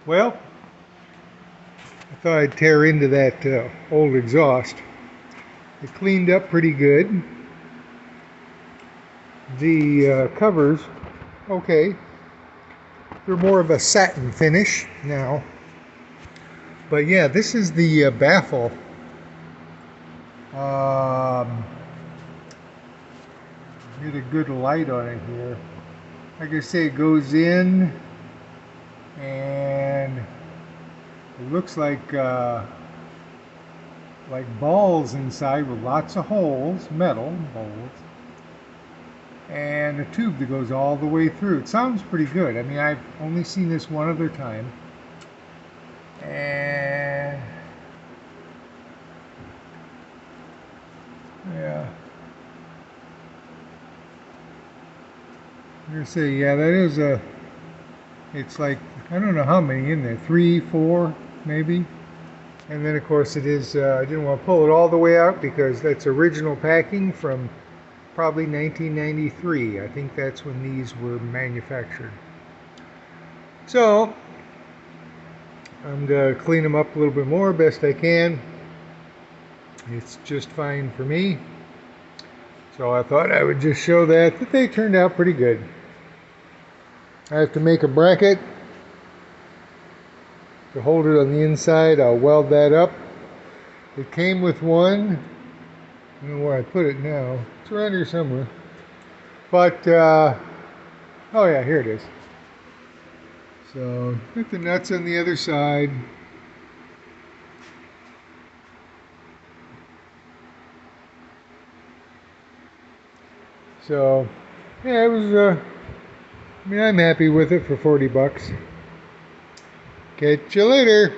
Well, I thought I'd tear into that old exhaust. It cleaned up pretty good. The covers, okay, they're more of a satin finish now. But yeah, this is the baffle. Get a good light on it here. Like I say, it goes in and it looks like balls inside with lots of holes, metal holes, and a tube that goes all the way through. It sounds pretty good. I mean, I've only seen this one other time, and yeah, I'm gonna say, yeah, that is a, it's like, I don't know how many in there, 3, 4 maybe. And then of course it is, I didn't want to pull it all the way out because that's original packing from probably 1993. I think that's when these were manufactured. So I'm going to clean them up a little bit more best I can. It's just fine for me. So I thought I would just show that they turned out pretty good. I have to make a bracket to hold it on the inside. I'll weld that up. It came with one. I don't know where I put it now. It's around here somewhere. But, oh yeah, here it is. So, put the nuts on the other side. So, yeah, it was, I mean, I'm happy with it for 40 bucks. Catch you later.